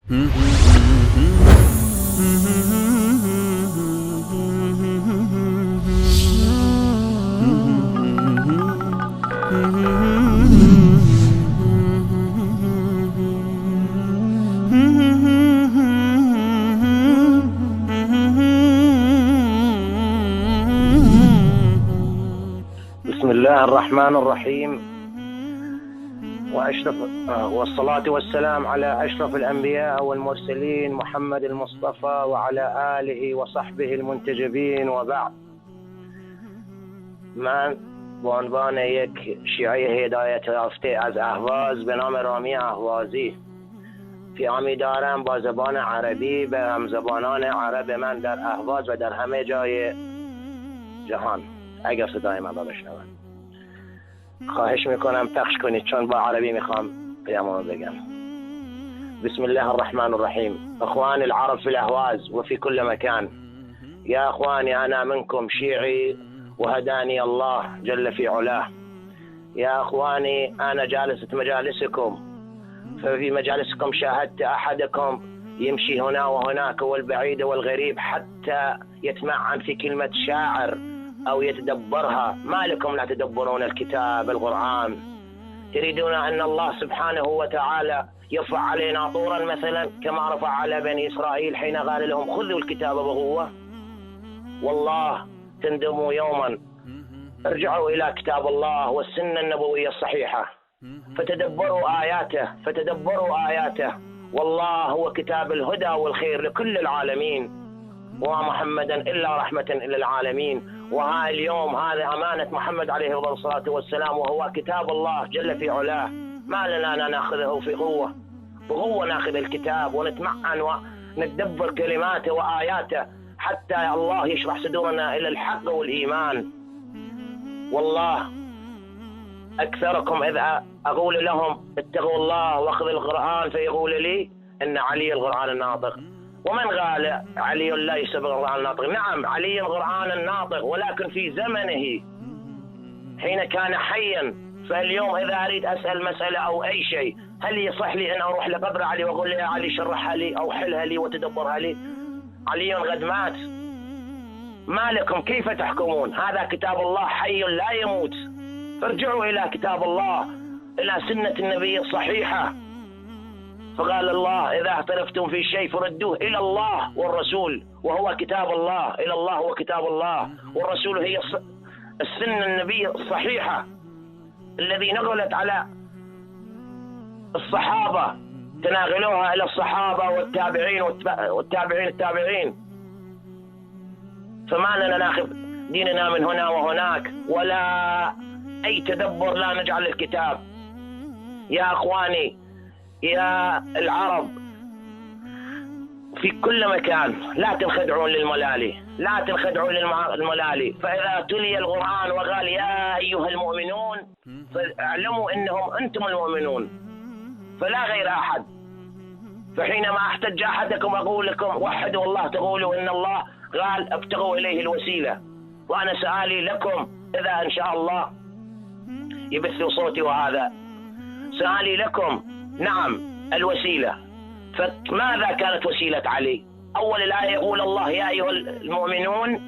بسم الله الرحمن الرحيم، والصلاة والسلام على أشرف الأنبياء والمرسلين محمد المصطفى وعلى آله وصحبه المنتجبين، وبعد. من بعنوان یک شیعه هدایت یافته از اهواز به نام رامی اهوازی پیامی دارم با زبان عربی به همزبانان عرب من در اهواز و در همه جای جهان. اگر صدای من را بشنوند خواهش میکنم پخش کنید، چون با عربی میخوام پیامو بگم. بسم الله الرحمن الرحيم. اخواني العرب في الاهواز وفي كل مكان، يا اخواني انا منكم شيعي وهداني الله جل في علاه. يا اخواني انا جالسة مجالسكم، ففي مجالسكم شاهدت احدكم يمشي هنا وهناك والبعيد والغريب حتى يتمعن في كلمة شاعر أو يتدبرها. ما لكم لا تدبرون الكتاب القرآن؟ تريدون أن الله سبحانه وتعالى يرفع علينا طورا مثلا كما رفع على بني إسرائيل حين قال لهم خذوا الكتاب بقوة؟ والله تندموا يوما. ارجعوا إلى كتاب الله والسنة النبوية الصحيحة فتدبروا آياته. والله هو كتاب الهدى والخير لكل العالمين، وما محمدا إلا رحمة إلى العالمين. وها اليوم هذا أمانة محمد عليه الصلاة والسلام، وهو كتاب الله جل في علاه. ما لنا نأخذه في بقوة نأخذ الكتاب ونتمعن ونتدبر كلماته وآياته حتى الله يشرح صدورنا إلى الحق والإيمان. والله أكثركم إذا أقول لهم اتقوا الله واخذوا القرآن فيقول لي إن علي القرآن الناطق. ومن قال علي ليس بالقرآن الناطق؟ نعم علي القرآن الناطق، ولكن في زمنه حين كان حيا. فاليوم إذا أريد أسأل مسألة أو أي شيء، هل يصح لي أن أروح لقبر علي وأقول لي يا علي شرحها لي أو حلها لي وتدبرها لي؟ علي قد مات. ما لكم كيف تحكمون؟ هذا كتاب الله حي لا يموت. فارجعوا إلى كتاب الله، إلى سنة النبي الصحيحة. فقال الله إذا اختلفتم في شيء فردوه إلى الله والرسول، وهو كتاب الله. إلى الله وكتاب الله، والرسول هي السنة النبي الصحيحة الذي نقلت على الصحابة، تناقلوها إلى الصحابة والتابعين التابعين. فما لنا ناخذ ديننا من هنا وهناك ولا أي تدبر، لا نجعل الكتاب. يا أخواني يا العرب في كل مكان، لا تنخدعون للملالي. فإذا تلي القرآن وقال يا أيها المؤمنون فاعلموا إنهم أنتم المؤمنون فلا غير أحد. فحينما أحتج أحدكم أقول لكم وحدوا الله، تقولوا إن الله قال ابتغوا إليه الوسيلة. وأنا سؤالي لكم إذا إن شاء الله يبث صوتي، وهذا سؤالي لكم. نعم الوسيلة، فماذا كانت وسيلة علي؟ أول الآية يقول الله يا أيها المؤمنون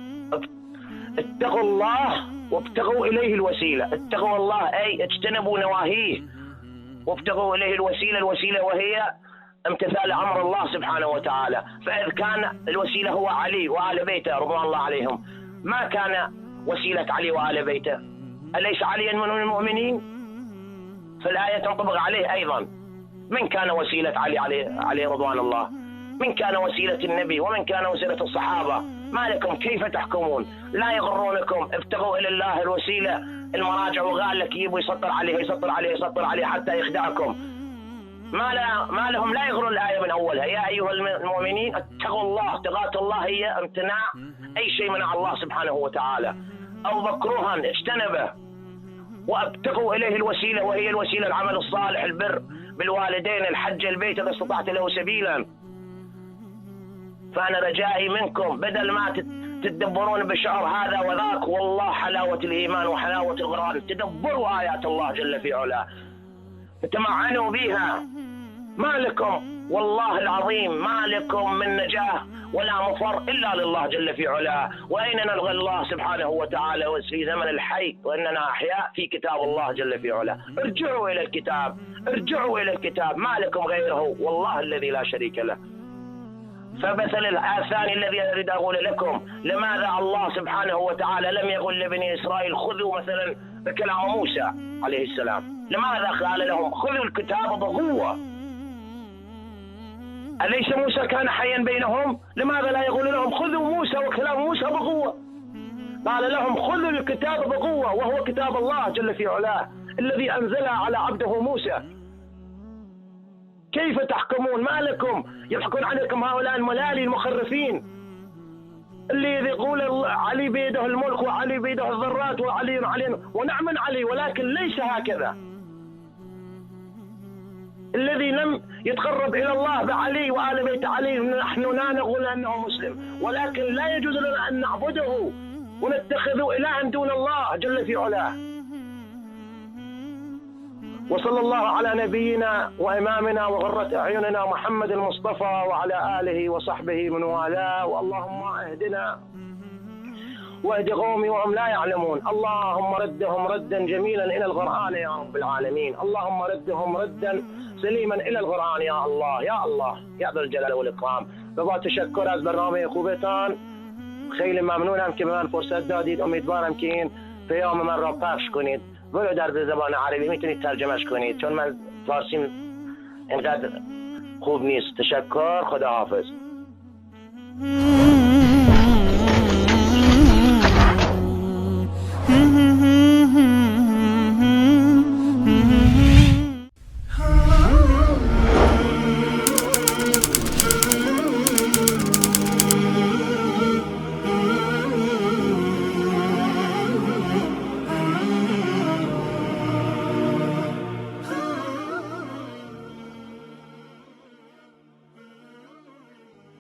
اتقوا الله وابتغوا إليه الوسيلة. اتقوا الله أي اجتنبوا نواهيه وابتغوا إليه الوسيلة وهي امتثال أمر الله سبحانه وتعالى. فإذ كان الوسيلة هو علي وآل بيته رضوان الله عليهم، ما كان وسيلة علي وآل بيته؟ أليس عليا من المؤمنين؟ فالآية تنطبق عليه أيضا. من كان وسيلة عليه رضوان الله؟ من كان وسيلة النبي؟ ومن كان وسيلة الصحابة؟ ما لكم كيف تحكمون؟ لا يغرونكم. ابتغوا إلى الله الوسيلة. المراجع وقال لك يبوا يسطر عليه حتى يخدعكم. ما لهم لا يغرون الآية من أولها. يا أيها المؤمنين اتقوا الله. تقاة الله هي امتناع أي شيء منع الله سبحانه وتعالى، أو مكروها اجتنبه. وابتغوا إليه الوسيلة، وهي الوسيلة العمل الصالح، البر بالوالدين، الحج البيت إذا استطعت له سبيلا. فأنا رجائي منكم بدل ما تتدبرون بشعر هذا وذاك، والله حلاوة الإيمان وحلاوة القرآن، تدبروا آيات الله جل في علاه، تتمعنوا بها. ما لكم والله العظيم ما لكم من نجاة ولا مفر إلا لله جل في علاه. وأين نلغى الله سبحانه وتعالى في زمن الحي وإننا أحياء في كتاب الله جل في علاه. ارجعوا إلى الكتاب، ارجعوا إلى الكتاب، ما لكم غيره والله الذي لا شريك له. فمثل الثاني الذي أريد أقول لكم، لماذا الله سبحانه وتعالى لم يقل لبني إسرائيل خذوا مثلا بكلام موسى عليه السلام؟ لماذا قال لهم خذوا الكتاب بقوة؟ أليس موسى كان حيا بينهم؟ لماذا لا يقول لهم خذوا موسى وكلام موسى بقوة؟ قال لهم خذوا الكتاب بقوة، وهو كتاب الله جل في علاه الذي أنزله على عبده موسى. كيف تحكمون؟ ما لكم يضحكون عليكم هؤلاء الملالي المخرفين اللي يقول علي بيده الملك وعلي بيده الذرات وعلي علي ونعم علي، ولكن ليس هكذا. الذي لم يتقرب إلى الله بعلي وآل بيت علي نحن لا نقول أنه مسلم، ولكن لا يجوز لنا أن نعبده ونتخذ إلها دون الله جل في علاه. وصلى الله على نبينا وإمامنا وغرة أعيننا محمد المصطفى وعلى آله وصحبه من والاه. واللهم اهدنا واهد قومي وهم لا يعلمون. اللهم ردهم ردا جميلا إلى القرآن يا رب العالمين. اللهم ردهم ردا سليما إلى القرآن يا الله يا الله يا ذا الجلال والإكرام. بابا تشكر از برنامه خوبتان، خیلی ممنونم که به من فرصت دادید. امیدوارم که این پیام من را پخش کنید، ولو در زبان عربی میتونید ترجمهش کنید، چون من فارسیم اینقدر خوب نیست. تشکر، خدا حافظ.